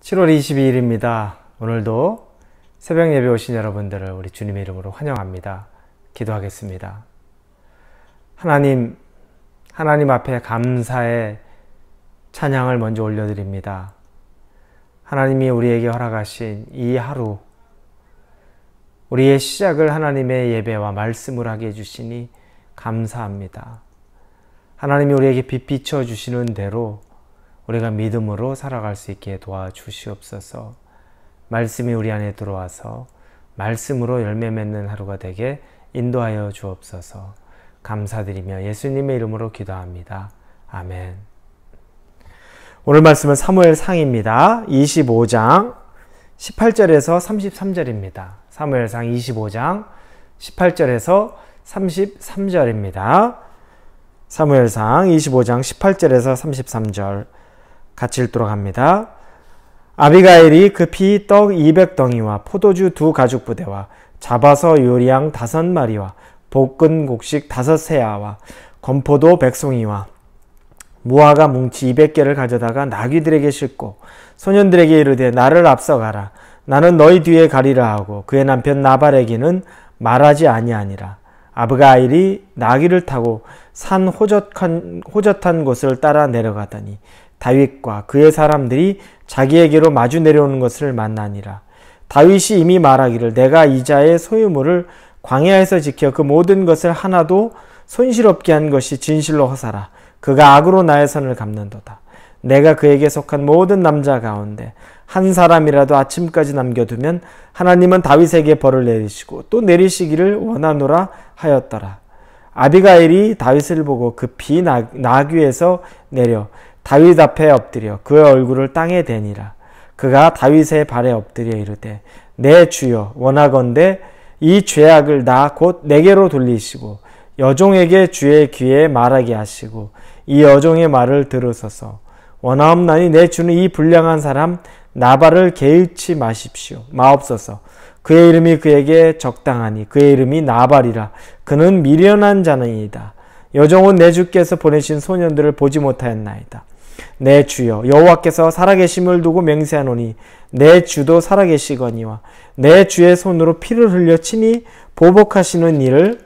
7월 22일입니다. 오늘도 새벽 예배 오신 여러분들을 우리 주님의 이름으로 환영합니다. 기도하겠습니다. 하나님 앞에 감사의 찬양을 먼저 올려드립니다. 하나님이 우리에게 허락하신 이 하루, 우리의 시작을 하나님의 예배와 말씀을 하게 해주시니 감사합니다. 하나님이 우리에게 빛 비춰주시는 대로 우리가 믿음으로 살아갈 수 있게 도와주시옵소서. 말씀이 우리 안에 들어와서 말씀으로 열매 맺는 하루가 되게 인도하여 주옵소서. 감사드리며 예수님의 이름으로 기도합니다. 아멘. 오늘 말씀은 사무엘상입니다. 25장 18절에서 33절입니다. 사무엘상 25장 18절에서 33절입니다. 사무엘상 25장 18절에서 33절 같이 읽도록 합니다. 아비가일이 급히 떡 200덩이와 포도주 2가죽부대와 잡아서 요리양 5마리와 볶은 곡식 5세아와 건포도 100송이와 무화과 뭉치 200개를 가져다가 나귀들에게 싣고 소년들에게 이르되 나를 앞서가라. 나는 너희 뒤에 가리라 하고 그의 남편 나발에게는 말하지 아니하니라. 아비가일이 나귀를 타고 산 호젓한 곳을 따라 내려가더니 다윗과 그의 사람들이 자기에게로 마주 내려오는 것을 만나니라. 다윗이 이미 말하기를 내가 이자의 소유물을 광야에서 지켜 그 모든 것을 하나도 손실없게 한 것이 진실로 허사라. 그가 악으로 나의 선을 갚는도다. 내가 그에게 속한 모든 남자 가운데 한 사람이라도 아침까지 남겨두면 하나님은 다윗에게 벌을 내리시고 또 내리시기를 원하노라 하였더라. 아비가일이 다윗을 보고 급히 나귀에서 내려 다윗 앞에 엎드려 그의 얼굴을 땅에 대니라. 그가 다윗의 발에 엎드려 이르되 내 주여 원하건대 이 죄악을 나 곧 내게로 돌리시고 여종에게 주의 귀에 말하게 하시고 이 여종의 말을 들으소서. 원하옵나니 내 주는 이 불량한 사람 나발을 개의치 마옵소서. 그의 이름이 그에게 적당하니 그의 이름이 나발이라. 그는 미련한 자니이다. 여종은 내 주께서 보내신 소년들을 보지 못하였나이다. 내 주여 여호와께서 살아계심을 두고 맹세하노니 내 주도 살아계시거니와 내 주의 손으로 피를 흘려 친히 보복하시는 일을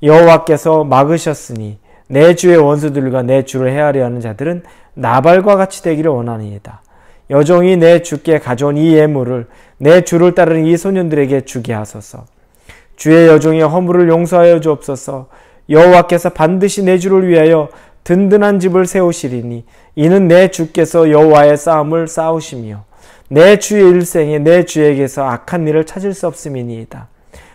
여호와께서 막으셨으니 내 주의 원수들과 내 주를 헤아려 하는 자들은 나발과 같이 되기를 원하니이다. 여종이 내 주께 가져온 이 예물을 내 주를 따르는 이 소년들에게 주게 하소서. 주의 여종의 허물을 용서하여 주옵소서. 여호와께서 반드시 내 주를 위하여 든든한 집을 세우시리니 이는 내 주께서 여호와의 싸움을 싸우시며 내 주의 일생에 내 주에게서 악한 일을 찾을 수 없음이니이다.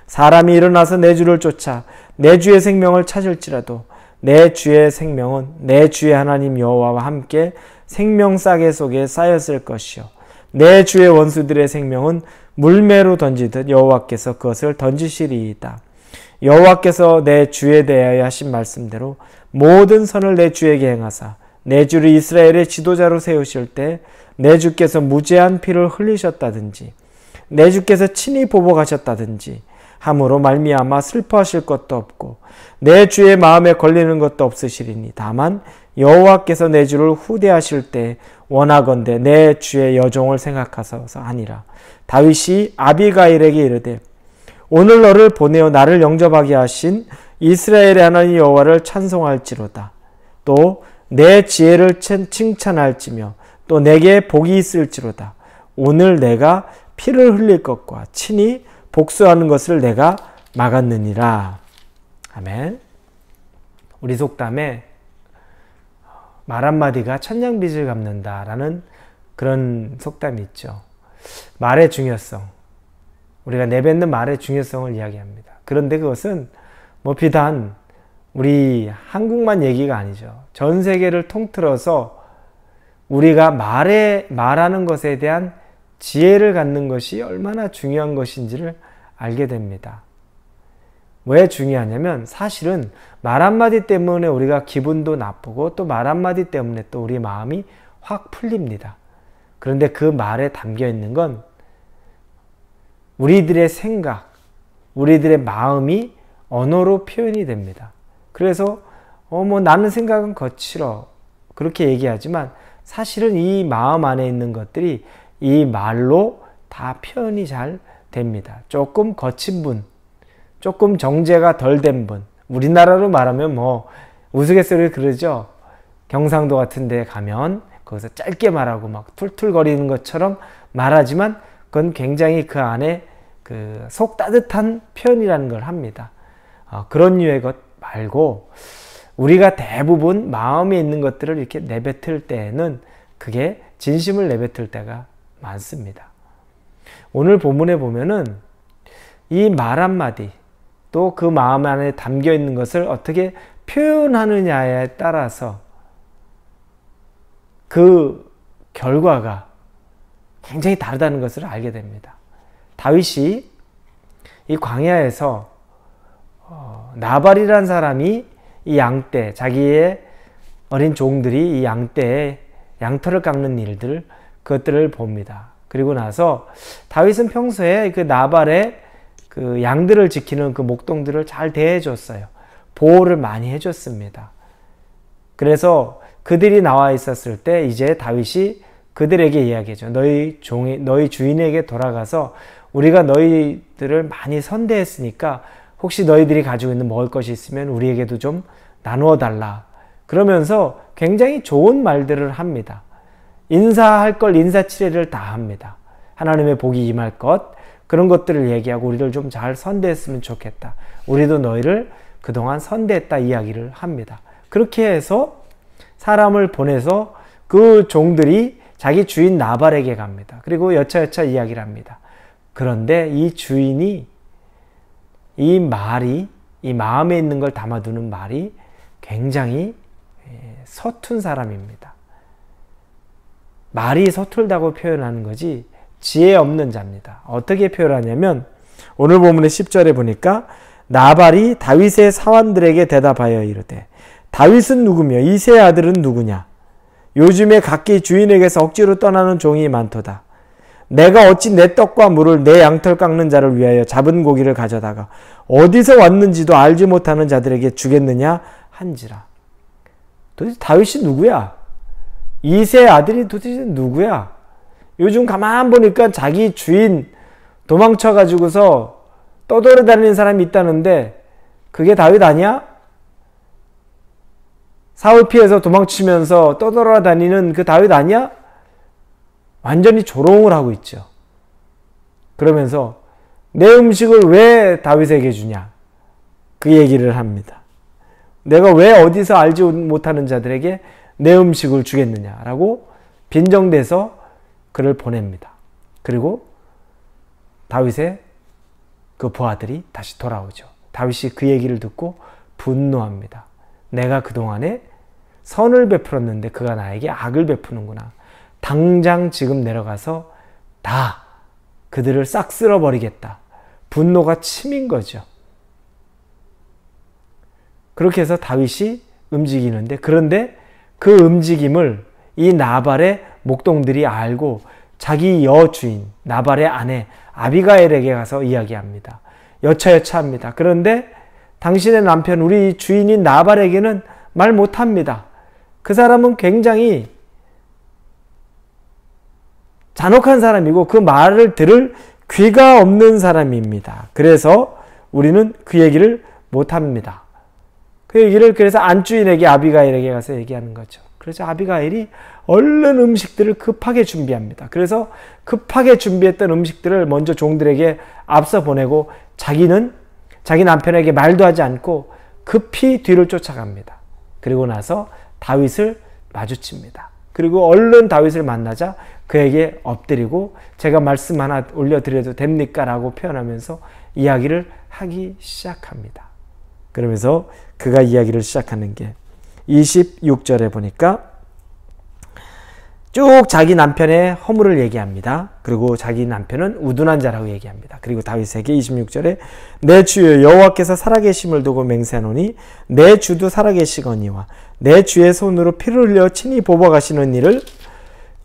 사람이 일어나서 내 주를 쫓아 내 주의 생명을 찾을지라도 내 주의 생명은 내 주의 하나님 여호와와 함께 생명싸개 속에 쌓였을 것이요 내 주의 원수들의 생명은 물매로 던지듯 여호와께서 그것을 던지시리이다. 여호와께서 내 주에 대하여 하신 말씀대로 모든 선을 내 주에게 행하사 내 주를 이스라엘의 지도자로 세우실 때 내 주께서 무죄한 피를 흘리셨다든지 내 주께서 친히 보복하셨다든지 함으로 말미암아 슬퍼하실 것도 없고 내 주의 마음에 걸리는 것도 없으시리니 다만 여호와께서 내 주를 후대하실 때 원하건대 내 주의 여종을 생각하소서 하니라. 다윗이 아비가일에게 이르되 오늘 너를 보내어 나를 영접하게 하신 이스라엘의 하나님 여호와를 찬송할지로다. 또 내 지혜를 칭찬할지며 또 내게 복이 있을지로다. 오늘 내가 피를 흘릴 것과 친히 복수하는 것을 내가 막았느니라. 아멘. 우리 속담에 말 한마디가 천냥빚을 갚는다라는 그런 속담이 있죠. 말의 중요성, 우리가 내뱉는 말의 중요성을 이야기합니다. 그런데 그것은 비단 우리 한국만 얘기가 아니죠. 전 세계를 통틀어서 우리가 말하는 것에 대한 지혜를 갖는 것이 얼마나 중요한 것인지를 알게 됩니다. 왜 중요하냐면 사실은 말 한마디 때문에 우리가 기분도 나쁘고 또 말 한마디 때문에 또 우리 마음이 확 풀립니다. 그런데 그 말에 담겨 있는 건 우리들의 생각, 우리들의 마음이 언어로 표현이 됩니다. 그래서 나는 생각은 거칠어 그렇게 얘기하지만 사실은 이 마음 안에 있는 것들이 이 말로 다 표현이 잘 됩니다. 조금 거친 분, 조금 정제가 덜 된 분, 우리나라로 말하면 뭐 우스갯소리를 그러죠. 경상도 같은 데 가면 거기서 짧게 말하고 막 툴툴거리는 것처럼 말하지만 그건 굉장히 그 안에 그 속 따뜻한 표현이라는 걸 합니다. 그런 류의 것 말고 우리가 대부분 마음에 있는 것들을 이렇게 내뱉을 때에는 그게 진심을 내뱉을 때가 많습니다. 오늘 본문에 보면은 이 말 한마디 또 그 마음 안에 담겨 있는 것을 어떻게 표현하느냐에 따라서 그 결과가 굉장히 다르다는 것을 알게 됩니다. 다윗이 이 광야에서 나발이란 사람이 이 양떼, 자기의 어린 종들이 이 양떼에 양털을 깎는 일들, 그것들을 봅니다. 그리고 나서 다윗은 평소에 그 나발의 그 양들을 지키는 그 목동들을 잘 대해줬어요. 보호를 많이 해줬습니다. 그래서 그들이 나와 있었을 때 이제 다윗이 그들에게 이야기하죠. 너희 주인에게 돌아가서 우리가 너희들을 많이 선대했으니까 혹시 너희들이 가지고 있는 먹을 것이 있으면 우리에게도 좀 나누어 달라. 그러면서 굉장히 좋은 말들을 합니다. 인사할 걸 인사치레를 다 합니다. 하나님의 복이 임할 것, 그런 것들을 얘기하고 우리를 좀 잘 선대했으면 좋겠다. 우리도 너희를 그동안 선대했다 이야기를 합니다. 그렇게 해서 사람을 보내서 그 종들이 자기 주인 나발에게 갑니다. 그리고 여차여차 이야기를 합니다. 그런데 이 주인이 이 말이, 이 마음에 있는 걸 담아두는 말이 굉장히 서툰 사람입니다. 말이 서툴다고 표현하는 거지 지혜 없는 자입니다. 어떻게 표현하냐면 오늘 본문의 10절에 보니까 나발이 다윗의 사환들에게 대답하여 이르되 다윗은 누구며 이 세 아들은 누구냐? 요즘에 각기 주인에게서 억지로 떠나는 종이 많도다. 내가 어찌 내 떡과 물을 내 양털 깎는 자를 위하여 잡은 고기를 가져다가 어디서 왔는지도 알지 못하는 자들에게 주겠느냐 한지라. 도대체 다윗이 누구야? 이 세 아들이 도대체 누구야? 요즘 가만 보니까 자기 주인 도망쳐가지고서 떠돌아다니는 사람이 있다는데 그게 다윗 아니야? 사울 피해서 도망치면서 떠돌아다니는 그 다윗 아니야? 완전히 조롱을 하고 있죠. 그러면서 내 음식을 왜 다윗에게 주냐? 그 얘기를 합니다. 내가 왜 어디서 알지 못하는 자들에게 내 음식을 주겠느냐라고 빈정대서 그를 보냅니다. 그리고 다윗의 그 부하들이 다시 돌아오죠. 다윗이 그 얘기를 듣고 분노합니다. 내가 그동안에 선을 베풀었는데 그가 나에게 악을 베푸는구나. 당장 지금 내려가서 다 그들을 싹 쓸어버리겠다. 분노가 치민 거죠. 그렇게 해서 다윗이 움직이는데 그런데 그 움직임을 이 나발의 목동들이 알고 자기 여주인 나발의 아내 아비가일에게 가서 이야기합니다. 여차여차합니다. 그런데 당신의 남편 우리 주인인 나발에게는 말 못합니다. 그 사람은 굉장히 잔혹한 사람이고 그 말을 들을 귀가 없는 사람입니다. 그래서 우리는 그 얘기를 못합니다. 그 얘기를 그래서 안주인에게 아비가일에게 가서 얘기하는 거죠. 그래서 아비가일이 얼른 음식들을 급하게 준비합니다. 그래서 급하게 준비했던 음식들을 먼저 종들에게 앞서 보내고 자기는 자기 남편에게 말도 하지 않고 급히 뒤를 쫓아갑니다. 그리고 나서 다윗을 마주칩니다. 그리고 얼른 다윗을 만나자 그에게 엎드리고 제가 말씀 하나 올려드려도 됩니까? 라고 표현하면서 이야기를 하기 시작합니다. 그러면서 그가 이야기를 시작하는 게 26절에 보니까 쭉 자기 남편의 허물을 얘기합니다. 그리고 자기 남편은 우둔한 자라고 얘기합니다. 그리고 다윗에게 26절에 내 주여 여호와께서 살아계심을 두고 맹세하노니 내 주도 살아계시거니와 내 주의 손으로 피를 흘려 친히 뽑아가시는 일을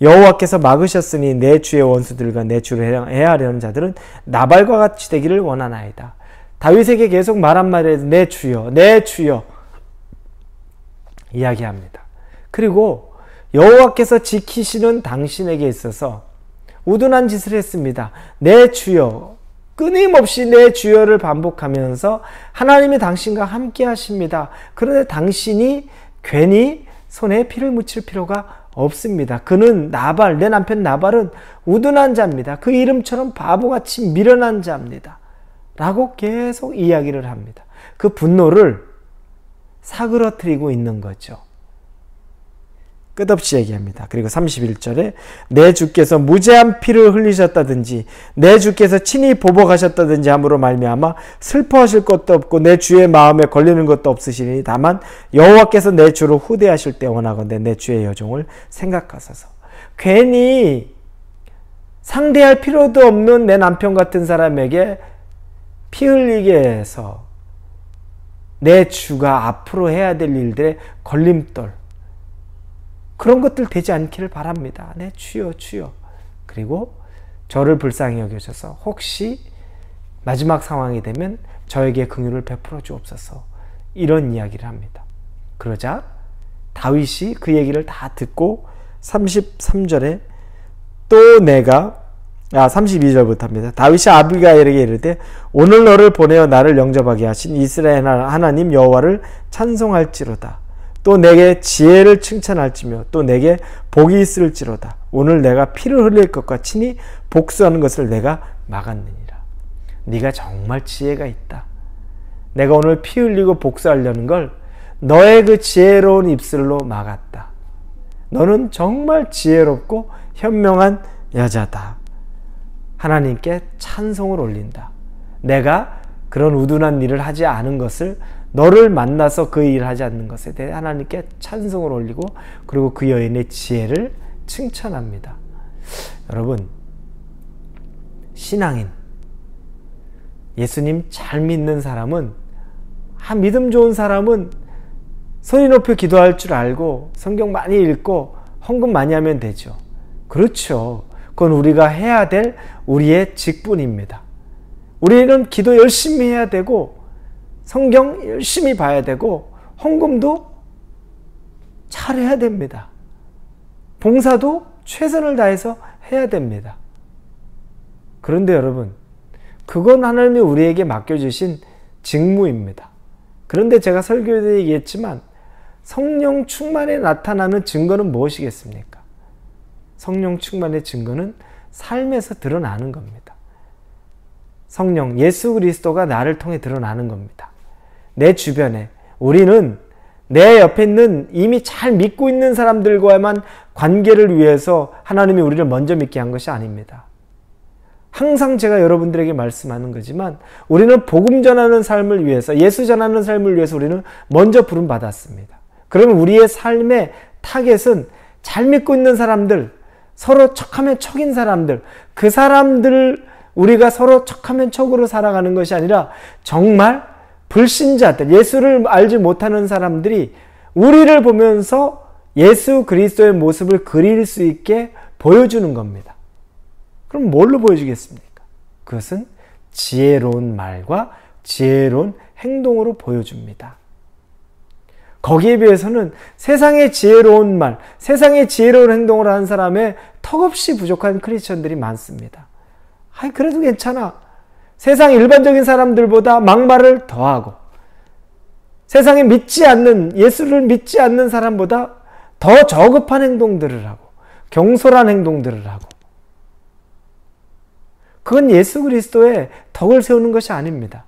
여호와께서 막으셨으니 내 주의 원수들과 내 주를 해하려는 자들은 나발과 같이 되기를 원하나이다. 다윗에게 계속 말 한마디에서 내 주여 내 주여 이야기합니다. 그리고 여호와께서 지키시는 당신에게 있어서 우둔한 짓을 했습니다. 내 주여, 끊임없이 내 주여를 반복하면서 하나님이 당신과 함께 하십니다. 그런데 당신이 괜히 손에 피를 묻힐 필요가 없습니다. 그는 나발, 내 남편 나발은 우둔한 자입니다. 그 이름처럼 바보같이 미련한 자입니다. 라고 계속 이야기를 합니다. 그 분노를 사그러뜨리고 있는 거죠. 끝없이 얘기합니다. 그리고 31절에 내 주께서 무죄한 피를 흘리셨다든지 내 주께서 친히 보복하셨다든지 함으로 말미암아 슬퍼하실 것도 없고 내 주의 마음에 걸리는 것도 없으시니 다만 여호와께서 내 주를 후대하실 때 원하건대 내 주의 여종을 생각하소서. 괜히 상대할 필요도 없는 내 남편 같은 사람에게 피 흘리게 해서 내 주가 앞으로 해야 될 일들의 걸림돌, 그런 것들 되지 않기를 바랍니다. 네, 주여 주여. 그리고 저를 불쌍히 여겨셔서 혹시 마지막 상황이 되면 저에게 긍휼을 베풀어 주옵소서. 이런 이야기를 합니다. 그러자 다윗이 그 얘기를 다 듣고 33절에 또 내가 32절부터 합니다. 다윗이 아비가일에게 이르되 오늘 너를 보내어 나를 영접하게 하신 이스라엘 하나님 여호와를 찬송할지로다. 또 내게 지혜를 칭찬할지며 또 내게 복이 있을지로다. 오늘 내가 피를 흘릴 것과 친히 복수하는 것을 내가 막았느니라. 네가 정말 지혜가 있다. 내가 오늘 피 흘리고 복수하려는 걸 너의 그 지혜로운 입술로 막았다. 너는 정말 지혜롭고 현명한 여자다. 하나님께 찬송을 올린다. 내가 그런 우둔한 일을 하지 않은 것을, 너를 만나서 그 일을 하지 않는 것에 대해 하나님께 찬송을 올리고 그리고 그 여인의 지혜를 칭찬합니다. 여러분, 신앙인, 예수님 잘 믿는 사람은, 믿음 좋은 사람은 소리 높여 기도할 줄 알고 성경 많이 읽고 헌금 많이 하면 되죠. 그렇죠. 그건 우리가 해야 될 우리의 직분입니다. 우리는 기도 열심히 해야 되고 성경 열심히 봐야 되고 헌금도 잘해야 됩니다. 봉사도 최선을 다해서 해야 됩니다. 그런데 여러분, 그건 하나님이 우리에게 맡겨주신 직무입니다. 그런데 제가 설교 때 얘기했지만 성령 충만에 나타나는 증거는 무엇이겠습니까? 성령 충만의 증거는 삶에서 드러나는 겁니다. 성령, 예수 그리스도가 나를 통해 드러나는 겁니다. 내 주변에, 우리는 내 옆에 있는 이미 잘 믿고 있는 사람들과만 관계를 위해서 하나님이 우리를 먼저 믿게 한 것이 아닙니다. 항상 제가 여러분들에게 말씀하는 거지만 우리는 복음 전하는 삶을 위해서, 예수 전하는 삶을 위해서 우리는 먼저 부름 받았습니다. 그러면 우리의 삶의 타겟은 잘 믿고 있는 사람들, 서로 척하면 척인 사람들, 그 사람들, 우리가 서로 척하면 척으로 살아가는 것이 아니라 정말 불신자들, 예수를 알지 못하는 사람들이 우리를 보면서 예수 그리스도의 모습을 그릴 수 있게 보여주는 겁니다. 그럼 뭘로 보여주겠습니까? 그것은 지혜로운 말과 지혜로운 행동으로 보여줍니다. 거기에 비해서는 세상의 지혜로운 말, 세상의 지혜로운 행동을 하는 사람의 턱없이 부족한 크리스천들이 많습니다. 그래도 괜찮아. 세상 일반적인 사람들보다 막말을 더하고 세상에 믿지 않는, 예수를 믿지 않는 사람보다 더 저급한 행동들을 하고 경솔한 행동들을 하고, 그건 예수 그리스도의 덕을 세우는 것이 아닙니다.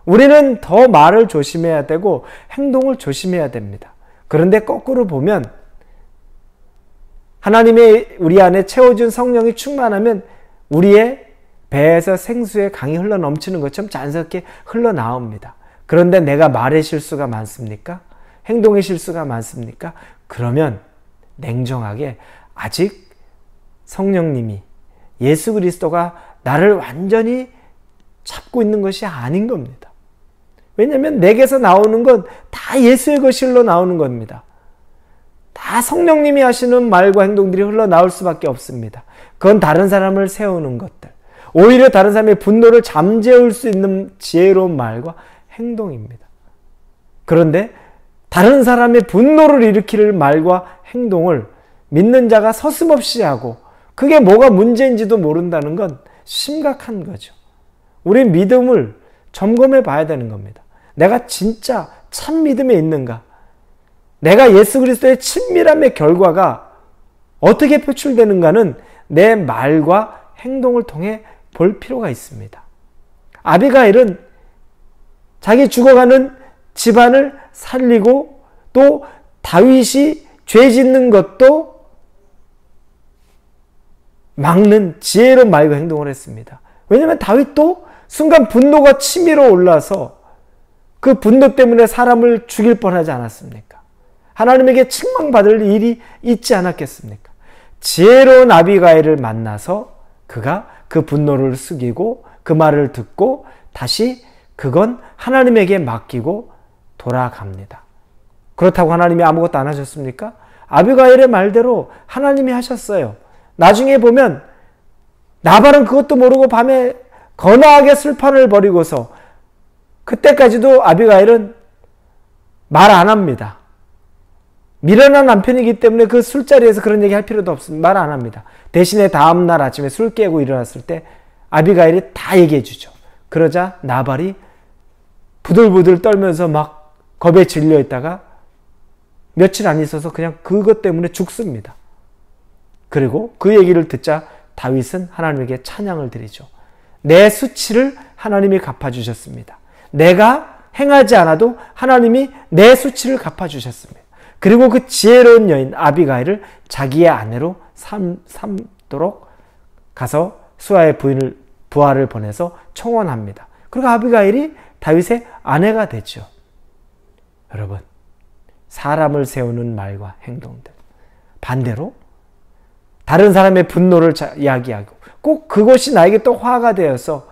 우리는 더 말을 조심해야 되고 행동을 조심해야 됩니다. 그런데 거꾸로 보면 하나님의 우리 안에 채워준 성령이 충만하면 우리의 배에서 생수의 강이 흘러넘치는 것처럼 자연스럽게 흘러나옵니다. 그런데 내가 말의 실수가 많습니까? 행동의 실수가 많습니까? 그러면 냉정하게 아직 성령님이, 예수 그리스도가 나를 완전히 잡고 있는 것이 아닌 겁니다. 왜냐하면 내게서 나오는 건 다 예수의 것이 흘러나오는 겁니다. 다 성령님이 하시는 말과 행동들이 흘러나올 수밖에 없습니다. 그건 다른 사람을 세우는 것들, 오히려 다른 사람의 분노를 잠재울 수 있는 지혜로운 말과 행동입니다. 그런데 다른 사람의 분노를 일으킬 말과 행동을 믿는 자가 서슴없이 하고 그게 뭐가 문제인지도 모른다는 건 심각한 거죠. 우리 믿음을 점검해 봐야 되는 겁니다. 내가 진짜 참 믿음에 있는가? 내가 예수 그리스도의 친밀함의 결과가 어떻게 표출되는가는 내 말과 행동을 통해 볼 필요가 있습니다. 아비가일은 자기 죽어가는 집안을 살리고 또 다윗이 죄 짓는 것도 막는 지혜로운 말과 행동을 했습니다. 왜냐하면 다윗도 순간 분노가 치밀어 올라서 그 분노 때문에 사람을 죽일 뻔하지 않았습니까? 하나님에게 책망받을 일이 있지 않았겠습니까? 지혜로운 아비가일을 만나서 그가 그 분노를 숙이고 그 말을 듣고 다시 그건 하나님에게 맡기고 돌아갑니다. 그렇다고 하나님이 아무것도 안 하셨습니까? 아비가일의 말대로 하나님이 하셨어요. 나중에 보면 나발은 그것도 모르고 밤에 거나하게 술판을 벌이고서 그때까지도 아비가일은 말 안 합니다. 미련한 남편이기 때문에 그 술자리에서 그런 얘기 할 필요도 없습니다. 말 안 합니다. 대신에 다음날 아침에 술 깨고 일어났을 때 아비가일이 다 얘기해 주죠. 그러자 나발이 부들부들 떨면서 막 겁에 질려 있다가 며칠 안 있어서 그냥 그것 때문에 죽습니다. 그리고 그 얘기를 듣자 다윗은 하나님에게 찬양을 드리죠. 내 수치를 하나님이 갚아주셨습니다. 내가 행하지 않아도 하나님이 내 수치를 갚아주셨습니다. 그리고 그 지혜로운 여인 아비가일을 자기의 아내로 삼도록 가서 수아의 부하를 보내서 청혼합니다. 그리고 아비가일이 다윗의 아내가 되죠. 여러분, 사람을 세우는 말과 행동들, 반대로 다른 사람의 분노를 이야기하고 꼭 그것이 나에게 또 화가 되어서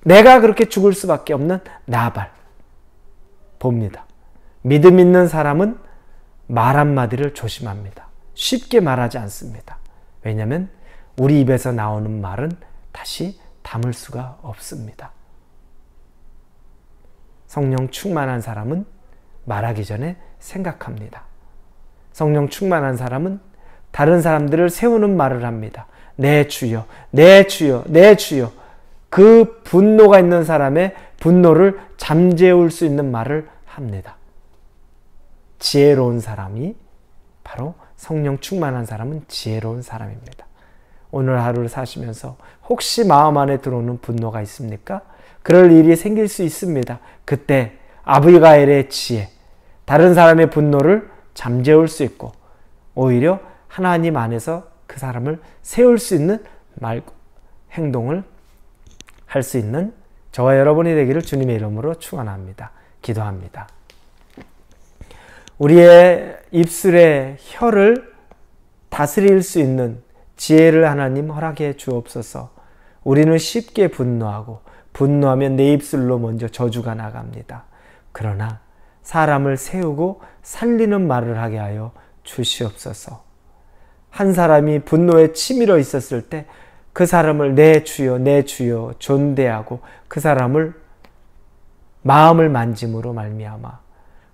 내가 그렇게 죽을 수밖에 없는 나발 봅니다. 믿음 있는 사람은 말 한마디를 조심합니다. 쉽게 말하지 않습니다. 왜냐하면 우리 입에서 나오는 말은 다시 담을 수가 없습니다. 성령 충만한 사람은 말하기 전에 생각합니다. 성령 충만한 사람은 다른 사람들을 세우는 말을 합니다. 내 주여, 내 주여, 내 주여. 그 분노가 있는 사람의 분노를 잠재울 수 있는 말을 합니다. 지혜로운 사람이 바로 성령 충만한 사람은 지혜로운 사람입니다. 오늘 하루를 사시면서 혹시 마음 안에 들어오는 분노가 있습니까? 그럴 일이 생길 수 있습니다. 그때 아비가일의 지혜, 다른 사람의 분노를 잠재울 수 있고 오히려 하나님 안에서 그 사람을 세울 수 있는 말, 행동을 할 수 있는 저와 여러분이 되기를 주님의 이름으로 축원합니다. 기도합니다. 우리의 입술의 혀를 다스릴 수 있는 지혜를 하나님 허락해 주옵소서. 우리는 쉽게 분노하고 분노하면 내 입술로 먼저 저주가 나갑니다. 그러나 사람을 세우고 살리는 말을 하게 하여 주시옵소서. 한 사람이 분노에 치밀어 있었을 때 그 사람을 내 주여 존대하고 그 사람을 마음을 만짐으로 말미암아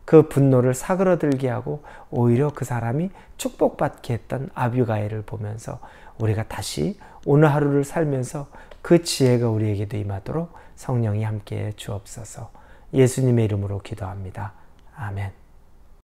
그 분노를 사그러들게 하고 오히려 그 사람이 축복받게 했던 아비가일을 보면서 우리가 다시 오늘 하루를 살면서 그 지혜가 우리에게도 임하도록 성령이 함께해 주옵소서. 예수님의 이름으로 기도합니다. 아멘.